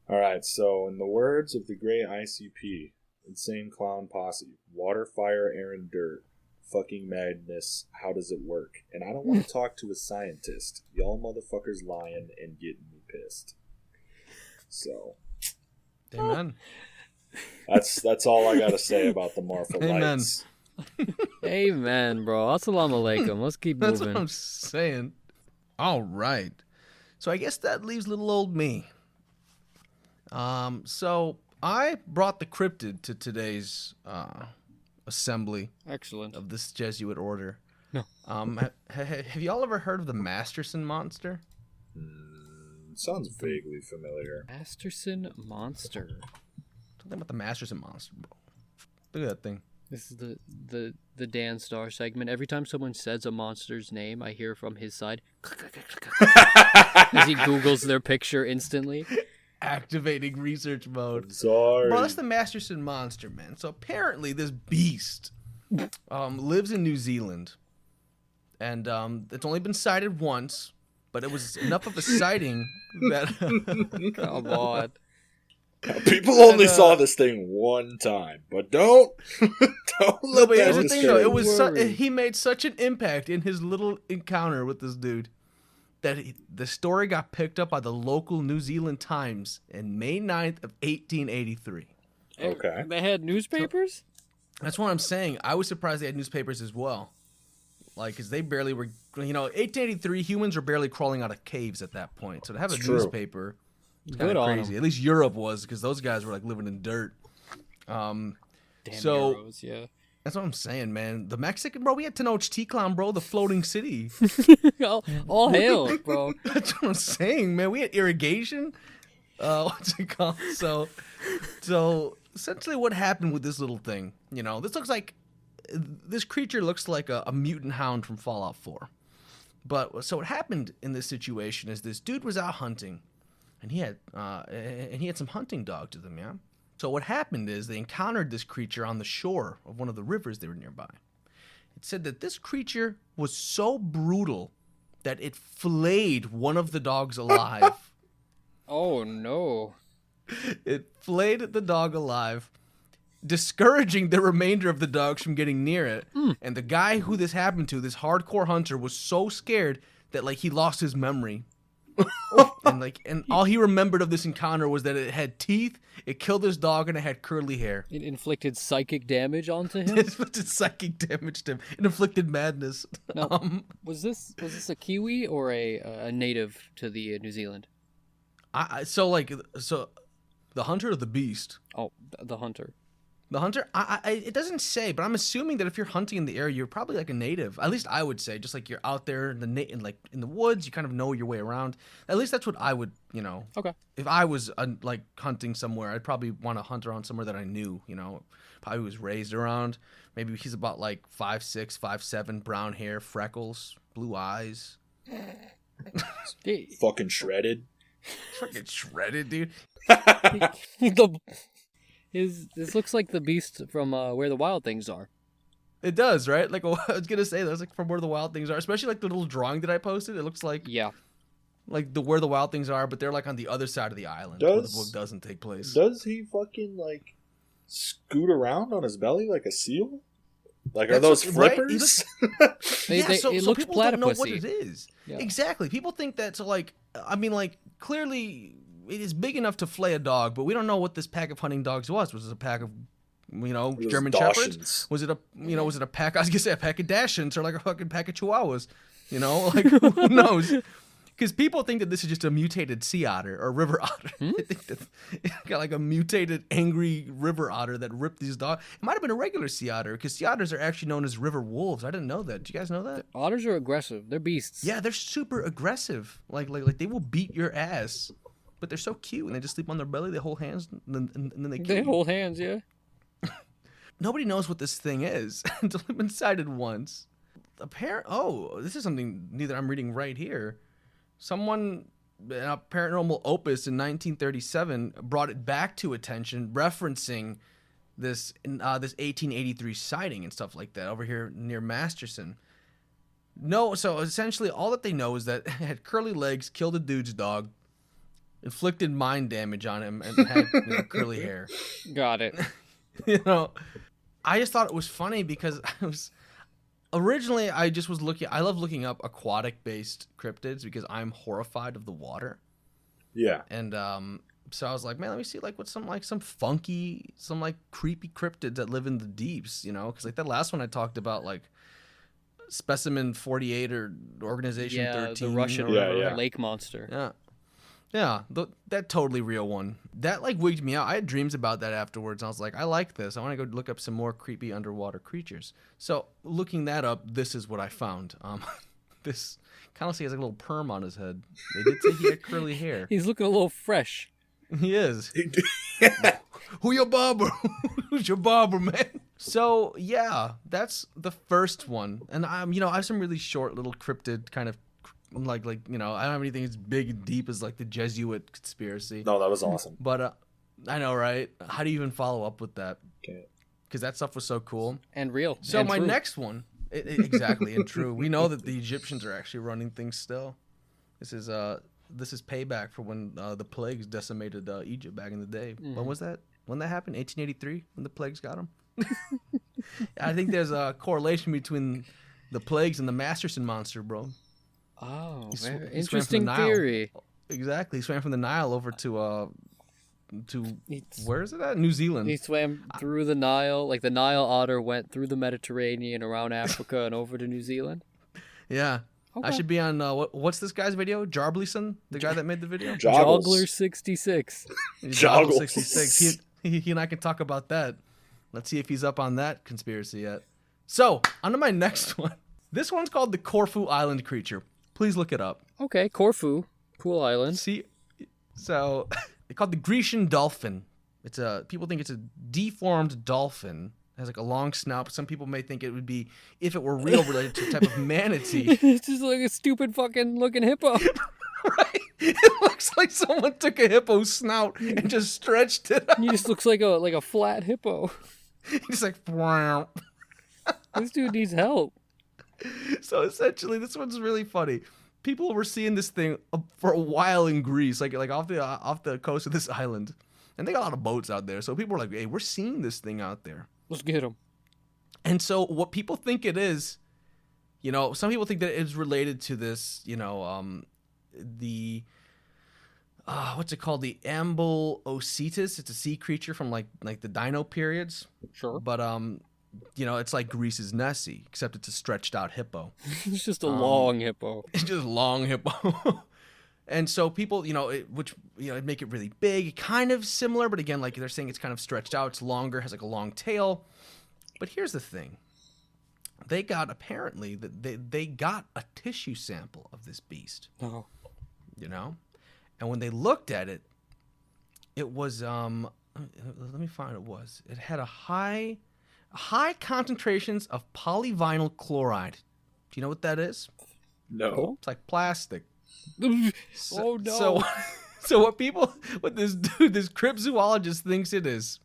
All right. So, in the words of the Gray ICP, Insane Clown Posse, water, fire, air, and dirt, fucking madness. How does it work? And I don't want to talk to a scientist. Y'all motherfuckers lying and getting me pissed. So Amen. that's all I gotta say about the Marfa Amen. Lights. Amen, bro. Assalamu alaikum. Let's keep That's moving. what I'm saying. All right. So I guess that leaves little old me. So I brought the cryptid to today's assembly Excellent. of this Jesuit order. No. Have y'all ever heard of the Masterson monster? Sounds vaguely familiar. Masterson Monster. Something about the Masterson monster, bro. Look at that thing. This is the Dan Star segment. Every time someone says a monster's name, I hear from his side as he Googles their picture instantly. Activating research mode. Sorry. Bro, that's the Masterson monster, man. So apparently this beast lives in New Zealand. And it's only been sighted once, but it was enough of a sighting that... Come on. People only saw this thing one time, but don't No, let but that here's the thing, though. discourage He made such an impact in his little encounter with this dude that the story got picked up by the local New Zealand Times in May 9th of 1883. Okay. They had newspapers? That's what I'm saying. I was surprised they had newspapers as well. Like, because they barely were, 1883, humans were barely crawling out of caves at that point. So to have a newspaper is kind Good of on crazy. 'em. At least Europe was, because those guys were, like, living in dirt. Damn so, Euros, yeah. That's what I'm saying, man. The Mexican, bro, we had Tenochtitlan, bro, the floating city. all hail, bro. That's what I'm saying, man. We had irrigation. What's it called? So essentially what happened with this little thing, this creature looks like a mutant hound from Fallout 4. But so what happened in this situation is this dude was out hunting, and he had some hunting dogs with him, yeah? So what happened is they encountered this creature on the shore of one of the rivers they were nearby. It said that this creature was so brutal that it filleted one of the dogs alive. Oh, no. It flayed the dog alive, discouraging the remainder of the dogs from getting near it. And the guy who this happened to, this hardcore hunter, was so scared that he lost his memory. and all he remembered of this encounter was that it had teeth, it killed his dog, and it had curly hair. It inflicted psychic damage onto him? It inflicted psychic damage to him. It inflicted madness. Now, was this a Kiwi or a native to the New Zealand? So the hunter or the beast? Oh, the hunter. The hunter? It doesn't say, but I'm assuming that if you're hunting in the area, you're probably like a native. At least I would say, just like you're out there in the woods, you kind of know your way around. At least that's what I would, Okay. If I was hunting somewhere, I'd probably want to hunt around somewhere that I knew, probably was raised around. Maybe he's about 5'6", 5'7", brown hair, freckles, blue eyes. Fucking shredded. Fucking shredded, dude. This looks like the beast from Where the Wild Things Are. It does, right? Like, I was gonna say, that's like from Where the Wild Things Are. Especially like the little drawing that I posted. It looks like like Where the Wild Things Are, but they're like on the other side of the island where the book doesn't take place. Does he fucking scoot around on his belly like a seal? Are those flippers? Right? So it looks people don't know what platypusy. it is. Yeah. Exactly. People think that. So clearly it is big enough to flay a dog, but we don't know what this pack of hunting dogs was. Was it a pack of German shepherds? Was it a pack? I was gonna say a pack of Dachshunds or like a fucking pack of Chihuahuas. Who knows? Because people think that this is just a mutated sea otter or river otter. They think that it's got like a mutated angry river otter that ripped these dogs. It might have been a regular sea otter because sea otters are actually known as river wolves. I didn't know that. Did you guys know that? Otters are aggressive. They're beasts. Yeah, they're super aggressive. Like they will beat your ass. But they're so cute and they just sleep on their belly. They hold hands and then they kill you. Hold hands, yeah. Nobody knows what this thing is until it's been sighted once. This is something new that I'm reading right here. Someone in a paranormal opus in 1937 brought it back to attention, referencing this 1883 sighting and stuff like that over here near Masterson. No, so essentially all that they know is that it had curly legs, killed a dude's dog, inflicted mind damage on him, and had curly hair. Got it. I just thought it was funny because originally I love looking up aquatic based cryptids because I'm horrified of the water. Yeah. And so I was like, man, let me see what some funky, creepy cryptids that live in the deeps, because that last one I talked about, Specimen 48 or Organization 13. The Russian lake monster. Yeah. Yeah, that totally real one. That wigged me out. I had dreams about that afterwards. I was like, I like this. I want to go look up some more creepy underwater creatures. So looking that up, this is what I found. This kind of has a little perm on his head. They did say he had curly hair. He's looking a little fresh. He is. Who your barber? Who's your barber, man? So yeah, that's the first one. And I have some really short little cryptid kind of. I don't have anything as big and deep as the Jesuit conspiracy. No, that was awesome. But I know, right? How do you even follow up with that? Okay. Because that stuff was so cool and real. So and my true. next one, exactly and true. We know that the Egyptians are actually running things still. This is payback for when the plagues decimated Egypt back in the day. Mm-hmm. When was that? When that happened? 1883. When the plagues got them. I think there's a correlation between the plagues and the Masterson monster, bro. Oh, He swam from the interesting Nile. theory. Exactly. He swam from the Nile over to It's- where is it at? New Zealand. He swam through the Nile, like the Nile otter went through the Mediterranean, around Africa, and over to New Zealand. Yeah. I Okay. should be on what's this guy's video? Jarblyson, the guy that made the video. Joggles. Joggler 66. Joggles. 66. He and I can talk about that. Let's see if he's up on that conspiracy yet. So, on to my next one. This one's called the Corfu Island creature. Please look it up. Okay, Corfu, cool island. See, so they call it the Grecian dolphin. It's people think it's a deformed dolphin. It has like a long snout. Some people may think it would be, if it were real, related to a type of manatee. It's just like a stupid fucking looking hippo. Right? It looks like someone took a hippo's snout and just stretched it out. He just looks like a flat hippo. He's like, "Wow." This dude needs help. So essentially, this one's really funny. People were seeing this thing for a while in Greece, like off the coast of this island, and they got a lot of boats out there. So people were like, "Hey, we're seeing this thing out there." Let's get him. And so what people think it is, some people think that it's related to this, the what's it called? The Ambulocetus. It's a sea creature from like the dino periods. Sure. But it's like Greece's Nessie, except it's a stretched out hippo. It's just a long hippo. It's just long hippo. And so people, it'd make it really big, kind of similar, but again, like they're saying it's kind of stretched out, it's longer, has like a long tail. But here's the thing. They got they got a tissue sample of this beast. Oh. And when they looked at it, it was let me find what it was. It had a high concentrations of polyvinyl chloride. Do you know what that is? No. It's like plastic. Oh no. So what this dude, this cryptozoologist thinks it is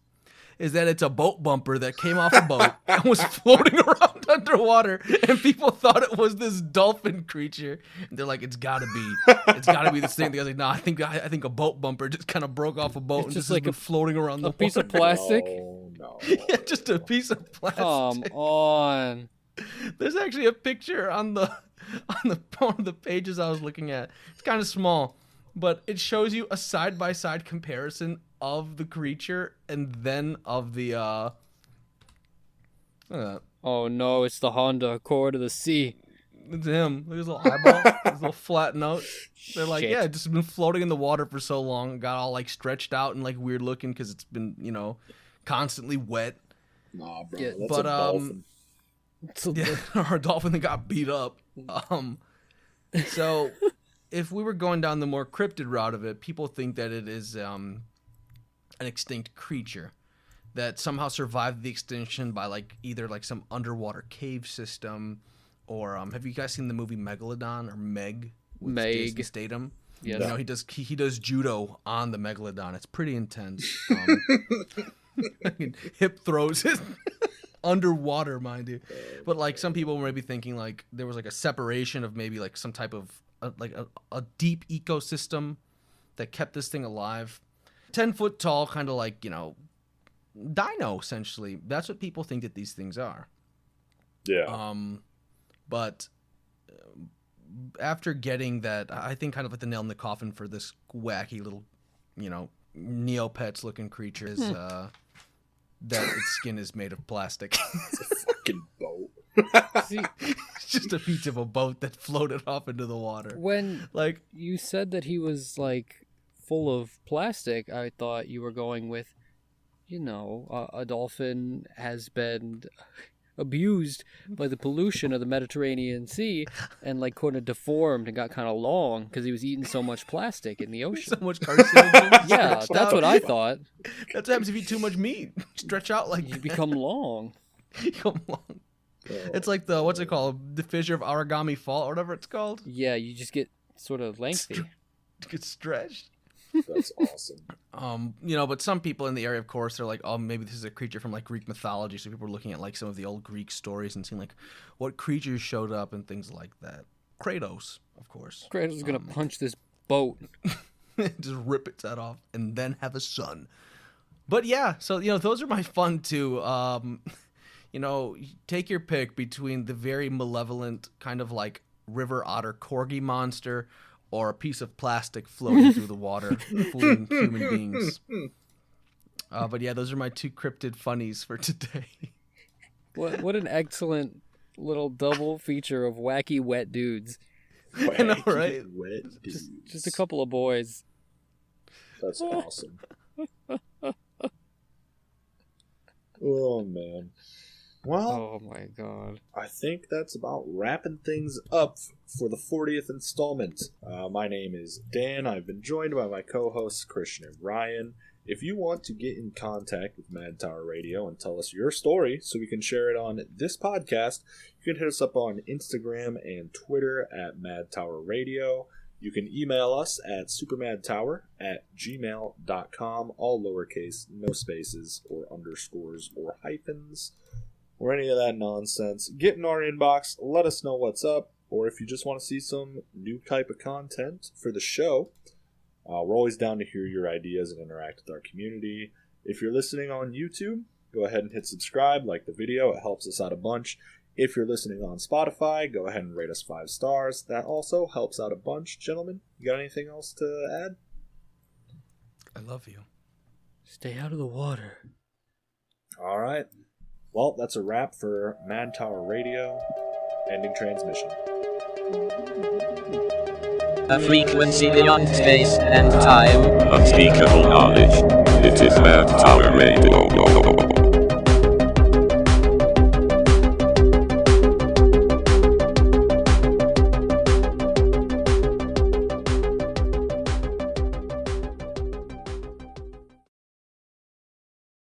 that it's a boat bumper that came off a boat and was floating around underwater, and people thought it was this dolphin creature. And they're like, it's gotta be this thing. The guy's like, no, I think a boat bumper just kind of broke off a boat and just like been floating around the piece water. of plastic. No. Yeah, just a piece of plastic. Come on. There's actually a picture on one of the pages I was looking at. It's kind of small, but it shows you a side-by-side comparison of the creature and then of the Oh no, it's the Honda Accord of the Sea. it's him. Look at his little eyeball, his little flat nose. They're like, Shit. yeah, it's just been floating in the water for so long, got all like stretched out and like weird looking because it's been constantly wet. Nah, bro. Yeah, That's but, a dolphin. Yeah, our dolphin that got beat up. So if we were going down the more cryptid route of it, people think that it is an extinct creature that somehow survived the extinction by like either like some underwater cave system or have you guys seen the movie Megalodon or Meg with Jason Statham? Yes. He does judo on the Megalodon. It's pretty intense. Hip throws it underwater, mind you. But like some people were maybe thinking like there was like a separation of maybe like some type of a deep ecosystem that kept this thing alive. 10-foot tall, kind of like dino essentially. That's what people think that these things are. Yeah. But after getting that, I think kind of like the nail in the coffin for this wacky little, Neopets looking creature is that its skin is made of plastic. It's a fucking boat. See, It's just a piece of a boat that floated off into the water. when Like, you said that he was like full of plastic, I thought you were going with, a dolphin has been abused by the pollution of the Mediterranean Sea and like kind of deformed and got kind of long because he was eating so much plastic in the ocean. so much carcinogens. Yeah, stretched that's out. what I thought. That's what happens if you eat too much meat. Stretch out like You that. become long. You become long. It's like the, what's it called? The fissure of origami fault or whatever it's called. Yeah, you just get sort of lengthy. It gets stretched. That's awesome. But some people in the area, of course, they're like, oh, maybe this is a creature from like Greek mythology. So people are looking at like some of the old Greek stories and seeing like what creatures showed up and things like that. Kratos, of course. Kratos is gonna punch this boat. Just rip its head off and then have a son. But yeah, so those are my fun too. Take your pick between the very malevolent kind of like river otter corgi monster or a piece of plastic floating through the water, fooling human beings. But yeah, those are my 2 cryptid funnies for today. What an excellent little double feature of wacky wet dudes. I know, right? Wet dudes. Just a couple of boys. That's awesome. Oh, man. Well, Oh my god. I think that's about wrapping things up for the 40th installment. My name is Dan. I've been joined by my co-hosts Christian and Ryan. If you want to get in contact with Mad Tower Radio and tell us your story so we can share it on this podcast, you can hit us up on Instagram and Twitter at Mad Tower Radio. You can email us at supermadtower@gmail.com, all lowercase, no spaces or underscores or hyphens or any of that nonsense. Get in our inbox, let us know what's up, or if you just want to see some new type of content for the show, we're always down to hear your ideas and interact with our community. If you're listening on YouTube, go ahead and hit subscribe, like the video, it helps us out a bunch. If you're listening on Spotify, go ahead and rate us 5 stars. That also helps out a bunch. Gentlemen, you got anything else to add? I love you. Stay out of the water. All right. Well, that's a wrap for Mad Tower Radio. Ending transmission. A frequency beyond space and time. Unspeakable knowledge. It is Mad Tower Radio.